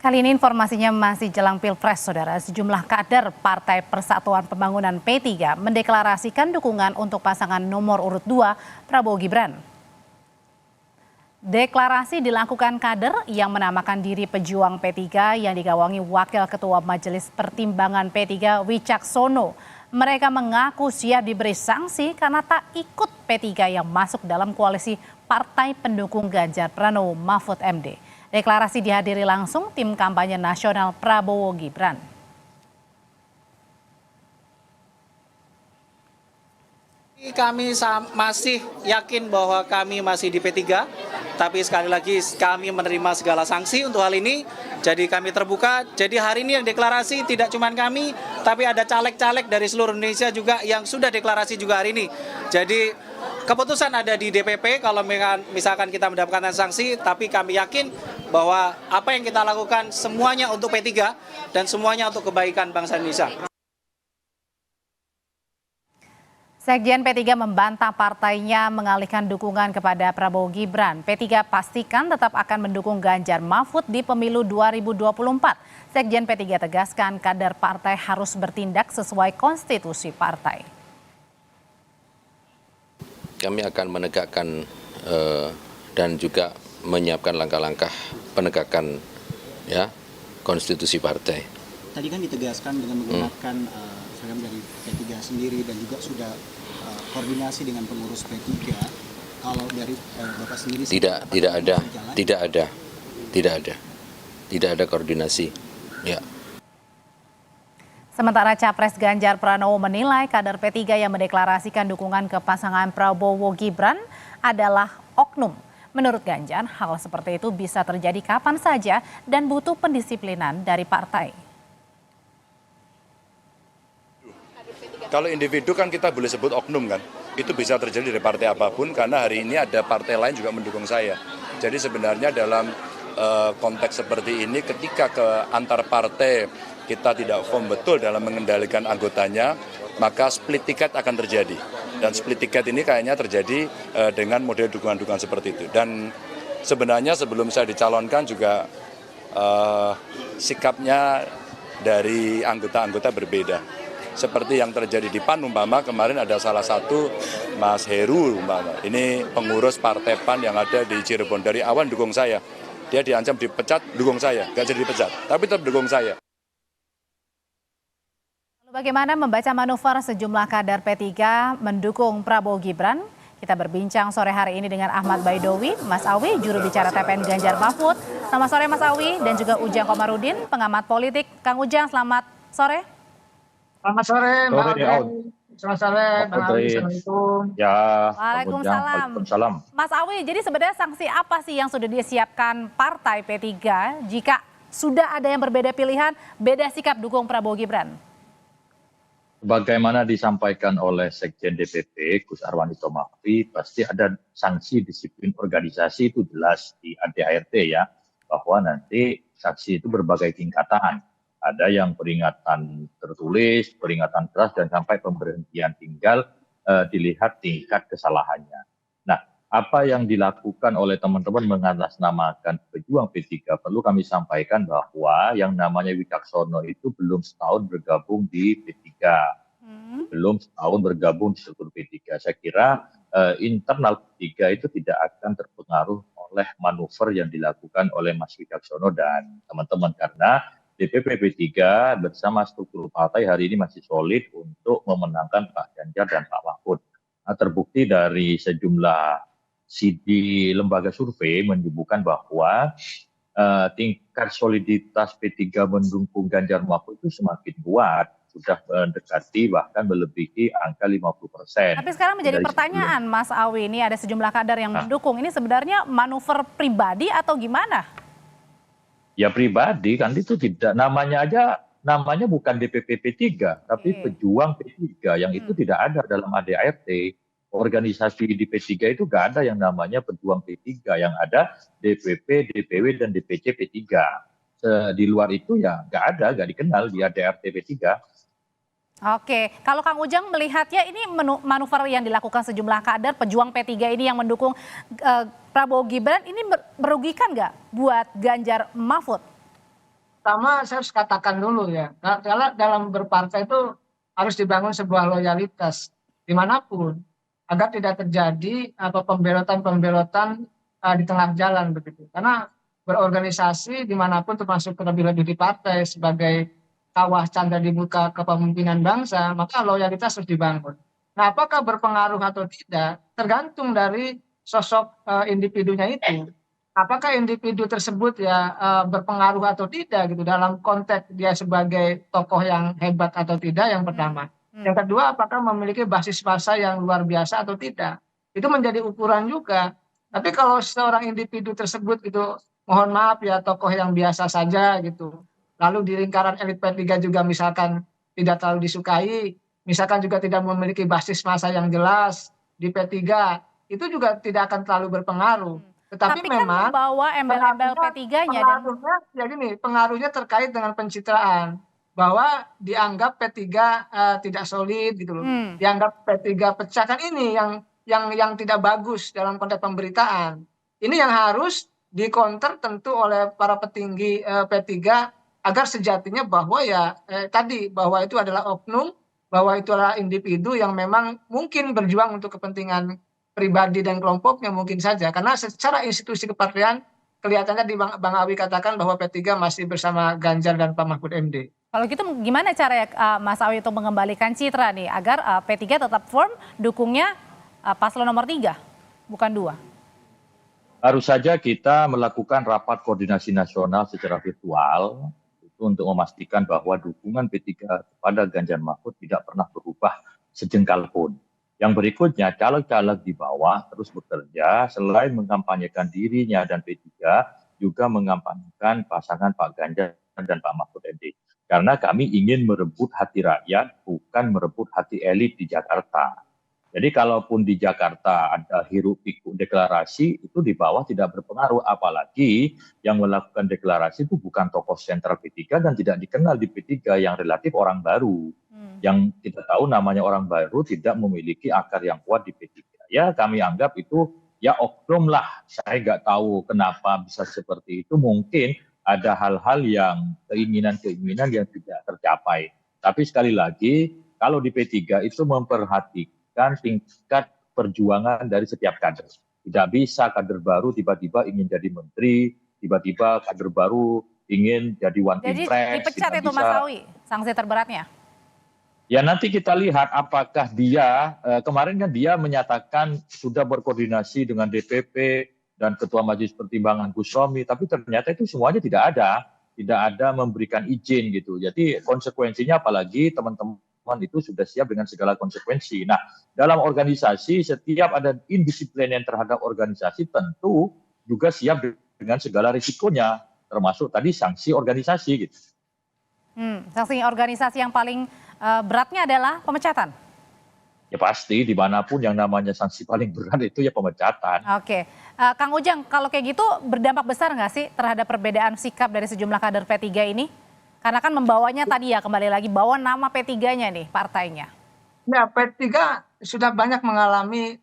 Kali ini informasinya masih jelang Pilpres, Saudara. Sejumlah kader Partai Persatuan Pembangunan P3 mendeklarasikan dukungan untuk pasangan nomor urut 2 Prabowo Gibran. Deklarasi dilakukan kader yang menamakan diri pejuang P3 yang digawangi Wakil Ketua Majelis Pertimbangan P3 Wicaksono. Mereka mengaku siap diberi sanksi karena tak ikut P3 yang masuk dalam koalisi Partai Pendukung Ganjar Pranowo Mahfud MD. Deklarasi dihadiri langsung tim kampanye nasional Prabowo Gibran. Kami masih yakin bahwa kami masih di P3, tapi sekali lagi kami menerima segala sanksi untuk hal ini. Jadi kami terbuka, jadi hari ini yang deklarasi tidak cuma kami, tapi ada caleg-caleg dari seluruh Indonesia juga yang sudah deklarasi juga hari ini. Jadi keputusan ada di DPP kalau misalkan kita mendapatkan sanksi, tapi kami yakin bahwa apa yang kita lakukan semuanya untuk P3 dan semuanya untuk kebaikan bangsa Indonesia. Sekjen P3 membantah partainya mengalihkan dukungan kepada Prabowo Gibran. P3 pastikan tetap akan mendukung Ganjar Mahfud di pemilu 2024. Sekjen P3 tegaskan kader partai harus bertindak sesuai konstitusi partai. Kami akan menegakkan dan juga menyiapkan langkah-langkah penegakan konstitusi partai. Tadi kan ditegaskan dengan menggunakan seragam dari P3 sendiri dan juga sudah koordinasi dengan pengurus P3. Kalau dari Bapak sendiri tidak ada koordinasi. Ya. Sementara Capres Ganjar Pranowo menilai kader P3 yang mendeklarasikan dukungan ke pasangan Prabowo Gibran adalah oknum. Menurut Ganjar, hal seperti itu bisa terjadi kapan saja dan butuh pendisiplinan dari partai. Kalau individu kan kita boleh sebut oknum kan, itu bisa terjadi dari partai apapun karena hari ini ada partai lain juga mendukung saya. Jadi sebenarnya dalam konteks seperti ini ketika ke antar partai kita tidak firm betul dalam mengendalikan anggotanya, maka split ticket akan terjadi. Dan split ticket ini kayaknya terjadi dengan model dukungan-dukungan seperti itu. Dan sebenarnya sebelum saya dicalonkan juga sikapnya dari anggota-anggota berbeda. Seperti yang terjadi di PAN umpama kemarin ada salah satu Mas Heru umpama. Ini pengurus Partai PAN yang ada di Cirebon dari awal dukung saya. Dia diancam dipecat, dukung saya. Gak jadi dipecat, tapi tetap dukung saya. Bagaimana membaca manuver sejumlah kader P3 mendukung Prabowo Gibran? Kita berbincang sore hari ini dengan Ahmad Baidowi, Mas Awi, juru bicara TPN Ganjar Mahfud. Selamat sore Mas Awi dan juga Ujang Komarudin, pengamat politik. Kang Ujang, selamat sore. Selamat sore, Mbak Awi. Selamat sore, Mbak Awi. Assalamualaikum. Ya, Waalaikumsalam. Mas Awi, jadi sebenarnya sanksi apa sih yang sudah disiapkan Partai P3 jika sudah ada yang berbeda pilihan, beda sikap dukung Prabowo Gibran? Bagaimana disampaikan oleh Sekjen DPP Gus Arwanito Mahfi, pasti ada sanksi disiplin organisasi itu jelas di ADART ya, bahwa nanti sanksi itu berbagai tingkatan. Ada yang peringatan tertulis, peringatan keras, dan sampai pemberhentian tinggal dilihat tingkat kesalahannya. Nah, apa yang dilakukan oleh teman-teman mengatasnamakan pejuang P3, perlu kami sampaikan bahwa yang namanya Wicaksono itu belum setahun bergabung di P3. Belum setahun bergabung di struktur P3. Saya kira internal P3 itu tidak akan terpengaruh oleh manuver yang dilakukan oleh Mas Wicaksono dan teman-teman. Karena DPP P3 bersama struktur partai hari ini masih solid untuk memenangkan Pak Ganjar dan Pak Mahfud. Nah, terbukti dari sejumlah CD lembaga survei menyebutkan bahwa tingkat soliditas P3 mendukung Ganjar Mahfud itu semakin kuat, sudah mendekati bahkan melebihi angka 50%. Tapi sekarang menjadi pertanyaan Mas Awi, ini ada sejumlah kader yang mendukung, ini sebenarnya manuver pribadi atau gimana? Ya pribadi kan itu tidak, namanya bukan DPP P3, tapi pejuang P3 yang itu tidak ada dalam ADART. Organisasi di P3 itu nggak ada yang namanya pejuang P3, yang ada DPP, DPW, dan DPC P3. Di luar itu ya nggak dikenal di ADART P3. Oke, kalau Kang Ujang melihatnya ini manuver yang dilakukan sejumlah kader pejuang P3 ini yang mendukung Prabowo Gibran ini merugikan nggak buat Ganjar Mahfud? pertama saya harus katakan dulu ya, kalau dalam berpartai itu harus dibangun sebuah loyalitas dimanapun agar tidak terjadi pembelotan-pembelotan di tengah jalan begitu. Karena berorganisasi dimanapun termasuk terlebih-lebih di partai sebagai kawah canda di muka kepemimpinan bangsa, maka loyalitas harus dibangun. Nah, apakah berpengaruh atau tidak tergantung dari sosok individunya itu. Apakah individu tersebut ya berpengaruh atau tidak gitu dalam konteks dia sebagai tokoh yang hebat atau tidak, yang pertama. Yang kedua, apakah memiliki basis massa yang luar biasa atau tidak. Itu menjadi ukuran juga. Tapi kalau seorang individu tersebut itu, mohon maaf ya, tokoh yang biasa saja gitu. Lalu di lingkaran elit P3 juga misalkan tidak terlalu disukai, misalkan juga tidak memiliki basis massa yang jelas di P3, itu juga tidak akan terlalu berpengaruh. Tetapi Tapi kan memang membawa embel-embel P3-nya dan pengaruhnya terkait dengan pencitraan bahwa dianggap P3 tidak solid gitu loh. Dianggap P3 pecah, kan ini yang tidak bagus dalam konteks pemberitaan. Ini yang harus dikonter tentu oleh para petinggi P3 agar sejatinya bahwa ya tadi bahwa itu adalah oknum, bahwa itu adalah individu yang memang mungkin berjuang untuk kepentingan pribadi dan kelompoknya mungkin saja. Karena secara institusi kepartean kelihatannya di Bang Awi katakan bahwa P3 masih bersama Ganjar dan Pak Mahfud MD. kalau gitu gimana cara Mas Awi untuk mengembalikan citra nih agar P3 tetap firm dukungnya paslon nomor 3, bukan 2? Harus saja kita melakukan rapat koordinasi nasional secara virtual itu untuk memastikan bahwa dukungan P3 kepada Ganjar Mahfud tidak pernah berubah sejengkal pun. Yang berikutnya, caleg-caleg di bawah terus bekerja selain mengkampanyekan dirinya dan P3 juga mengkampanyekan pasangan Pak Ganjar dan Pak Mahfud MD. Karena kami ingin merebut hati rakyat, bukan merebut hati elit di Jakarta. Jadi kalaupun di Jakarta ada hiruk pikuk deklarasi, itu di bawah tidak berpengaruh. Apalagi yang melakukan deklarasi itu bukan tokoh sentral P3 dan tidak dikenal di P3, yang relatif orang baru. Yang kita tahu namanya orang baru tidak memiliki akar yang kuat di P3. Ya kami anggap itu ya oknum lah. Saya nggak tahu kenapa bisa seperti itu. Mungkin ada hal-hal yang keinginan-keinginan yang tidak tercapai. Tapi sekali lagi, kalau di P3 itu memperhatikan tingkat perjuangan dari setiap kader. Tidak bisa kader baru tiba-tiba ingin jadi menteri, tiba-tiba kader baru ingin jadi one team press. Jadi dipecat itu Mas Awi, sanksi terberatnya? Ya nanti kita lihat apakah dia, kemarin kan dia menyatakan sudah berkoordinasi dengan DPP dan Ketua Majelis Pertimbangan Gus Romi, tapi ternyata itu semuanya tidak ada memberikan izin gitu. Jadi konsekuensinya apalagi teman-teman itu sudah siap dengan segala konsekuensi. Nah, dalam organisasi setiap ada indisipliner terhadap organisasi tentu juga siap dengan segala risikonya, termasuk tadi sanksi organisasi gitu. Sanksi organisasi yang paling beratnya adalah pemecatan. Ya pasti dimanapun yang namanya sanksi paling berat itu ya pemecatan. Oke, Kang Ujang, kalau kayak gitu berdampak besar nggak sih terhadap perbedaan sikap dari sejumlah kader P3 ini? Karena kan membawanya tadi ya kembali lagi bawa nama P3-nya nih partainya. Ya, P3 sudah banyak mengalami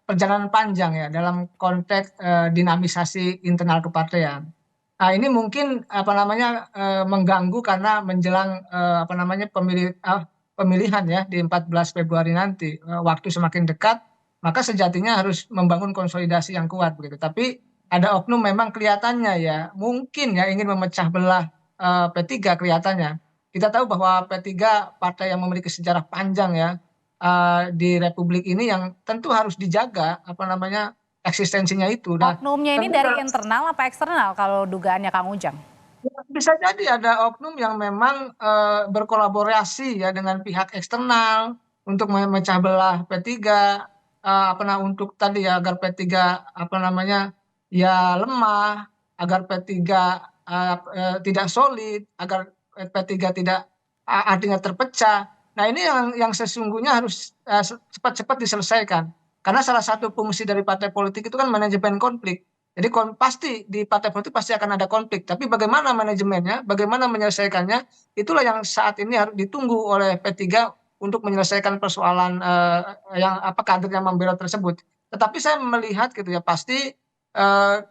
perjalanan panjang ya dalam konteks dinamisasi internal kepartean. Nah, ini mungkin mengganggu karena menjelang pemilihan ya di 14 Februari nanti. Waktu semakin dekat, maka sejatinya harus membangun konsolidasi yang kuat begitu. Tapi ada oknum memang kelihatannya ya mungkin ya ingin memecah belah P3 kelihatannya. Kita tahu bahwa P3 partai yang memiliki sejarah panjang ya di Republik ini yang tentu harus dijaga eksistensinya itu. Nah, oknumnya ini dari internal apa eksternal kalau dugaannya Kang Ujang? Bisa jadi ada oknum yang memang berkolaborasi ya dengan pihak eksternal untuk memecah belah P3 untuk tadi ya agar P3 ya lemah, agar P3 tidak solid, agar P3 tidak artinya terpecah. Nah, ini yang sesungguhnya harus cepat-cepat diselesaikan. Karena salah satu fungsi dari partai politik itu kan manajemen konflik. Jadi pasti di partai politik pasti akan ada konflik. Tapi bagaimana manajemennya, bagaimana menyelesaikannya, itulah yang saat ini harus ditunggu oleh P3 untuk menyelesaikan persoalan kader yang membela tersebut. Tetapi saya melihat gitu ya, pasti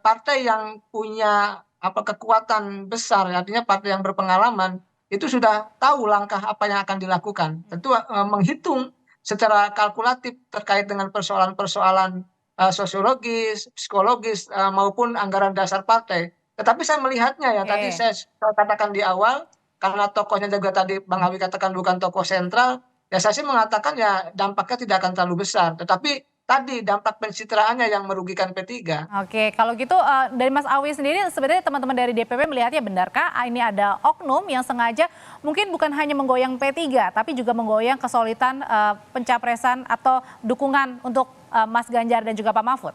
partai yang punya kekuatan besar, artinya partai yang berpengalaman itu sudah tahu langkah apa yang akan dilakukan. Tentu menghitung secara kalkulatif terkait dengan persoalan-persoalan sosiologis, psikologis maupun anggaran dasar partai. Tetapi saya melihatnya ya, tadi Oke. saya katakan di awal, karena tokohnya juga tadi Bang Awi katakan bukan tokoh sentral, ya saya sih mengatakan ya dampaknya tidak akan terlalu besar. Tetapi tadi dampak pencitraannya yang merugikan P3. Oke, kalau gitu dari Mas Awi sendiri sebenarnya teman-teman dari DPP melihatnya benarkah ini ada oknum yang sengaja mungkin bukan hanya menggoyang P3 tapi juga menggoyang kesolidan pencapresan atau dukungan untuk Mas Ganjar dan juga Pak Mahfud?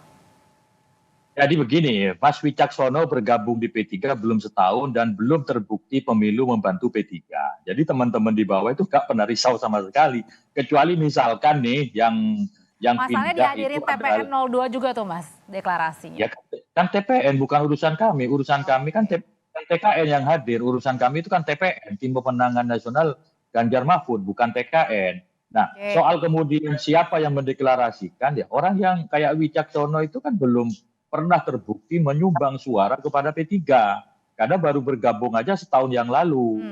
Jadi begini, Mas Wicaksono bergabung di P3 belum setahun dan belum terbukti pemilu membantu P3. Jadi teman-teman di bawah itu nggak pernah risau sama sekali. Kecuali misalkan nih yang Masalahnya pindah dihadirin itu adalah TPN 02 juga tuh Mas deklarasinya. ya kan TPN bukan urusan kami. Urusan kami kan TKN yang hadir. Urusan kami itu kan TPN, Tim Pemenangan Nasional Ganjar Mahfud, bukan TKN. Nah, Oke. soal kemudian siapa yang mendeklarasikan, ya orang yang kayak Wicaksono itu kan belum pernah terbukti menyumbang suara kepada P3. Karena baru bergabung aja setahun yang lalu.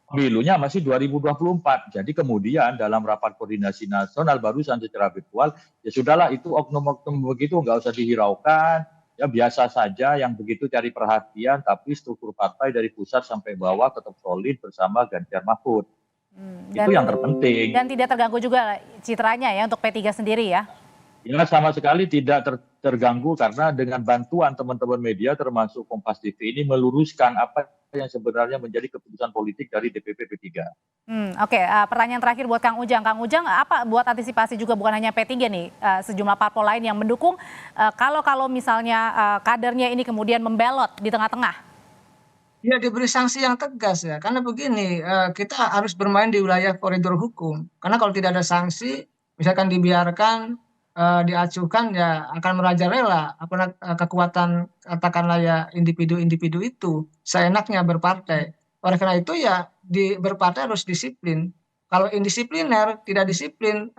Pemilunya masih 2024. Jadi kemudian dalam rapat koordinasi nasional barusan secara virtual, ya sudahlah itu oknum-oknum begitu nggak usah dihiraukan. Ya biasa saja yang begitu cari perhatian, tapi struktur partai dari pusat sampai bawah tetap solid bersama Ganjar Mahfud. Itu yang terpenting. Dan tidak terganggu juga citranya ya untuk P3 sendiri ya. Ya sama sekali tidak terganggu karena dengan bantuan teman-teman media termasuk Kompas TV ini meluruskan apa yang sebenarnya menjadi keputusan politik dari DPP P3. Oke, pertanyaan terakhir buat Kang Ujang. Kang Ujang, apa buat antisipasi juga bukan hanya P3 nih, sejumlah parpol lain yang mendukung kalau misalnya kadernya ini kemudian membelot di tengah-tengah? Ya diberi sanksi yang tegas ya, karena begini, kita harus bermain di wilayah koridor hukum. Karena kalau tidak ada sanksi, misalkan dibiarkan, diacuhkan ya akan merajalela kekuatan katakanlah ya individu-individu itu seenaknya berpartai. Oleh karena itu ya berpartai harus disiplin. Kalau indisipliner, tidak disiplin,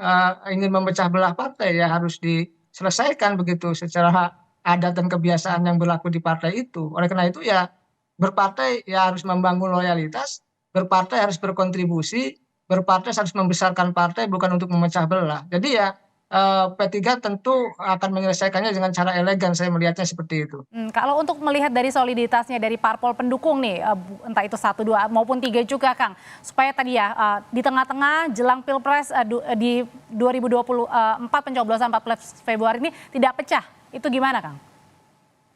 ingin memecah belah partai ya harus diselesaikan begitu secara adat dan kebiasaan yang berlaku di partai itu. Oleh karena itu ya berpartai ya harus membangun loyalitas, berpartai harus berkontribusi, berpartai harus membesarkan partai bukan untuk memecah belah. Jadi ya P3 tentu akan menyelesaikannya dengan cara elegan, saya melihatnya seperti itu. Kalau untuk melihat dari soliditasnya dari parpol pendukung nih, entah itu 1, 2 maupun 3 juga Kang, supaya tadi ya di tengah-tengah jelang Pilpres di 2024 pencoblosan 14 Februari ini tidak pecah, itu gimana Kang?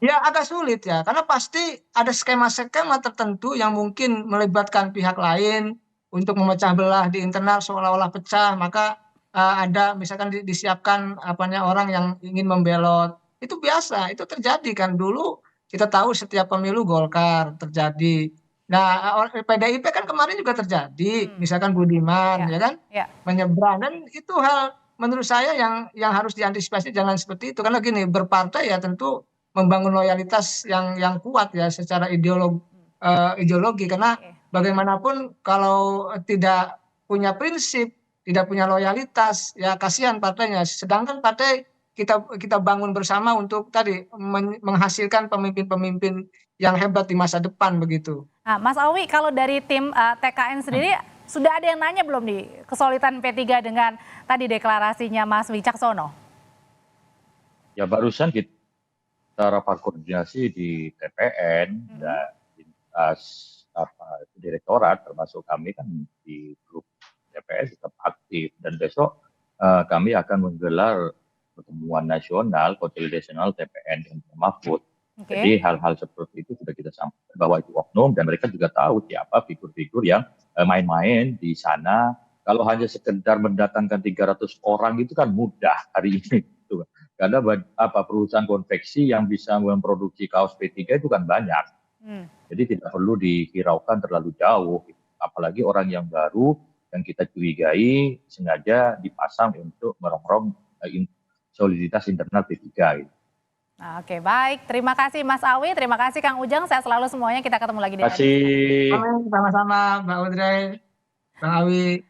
Ya agak sulit ya, karena pasti ada skema-skema tertentu yang mungkin melibatkan pihak lain untuk memecah belah di internal seolah-olah pecah, maka ada misalkan disiapkan orang yang ingin membelot. Itu biasa, itu terjadi kan dulu kita tahu setiap pemilu Golkar terjadi. Nah, PDIP kan kemarin juga terjadi, misalkan Budiman ya kan menyeberang, dan itu hal menurut saya yang harus diantisipasi, jangan seperti itu karena gini, berpartai ya tentu membangun loyalitas yang kuat ya secara ideologi karena bagaimanapun kalau tidak punya prinsip, tidak punya loyalitas ya kasihan partainya. Sedangkan partai kita bangun bersama untuk tadi menghasilkan pemimpin-pemimpin yang hebat di masa depan begitu. Nah, Mas Awi, kalau dari tim TKN sendiri sudah ada yang nanya belum nih kesolidan P3 dengan tadi deklarasinya Mas Wicaksono? Ya barusan kita rapat koordinasi di TPN dan direktorat termasuk kami kan di grup TPS tetap aktif dan besok kami akan menggelar pertemuan nasional konsolidasi TPN dan Mahfud. Jadi hal-hal seperti itu sudah kita sampaikan bahwa itu oknum dan mereka juga tahu siapa figur-figur yang main-main di sana. Kalau hanya sekedar mendatangkan 300 orang itu kan mudah hari ini. Karena perusahaan konveksi yang bisa memproduksi kaos P3 itu kan banyak. Jadi tidak perlu dihiraukan terlalu jauh. Apalagi orang yang baru yang kita curigai sengaja dipasang untuk merongrong soliditas internal P3. Gitu. Oke, baik. Terima kasih Mas Awi, terima kasih Kang Ujang. Sehat selalu semuanya. Kita ketemu lagi di Terima kasih. Sama-sama Mbak Audrey, Bang Awi.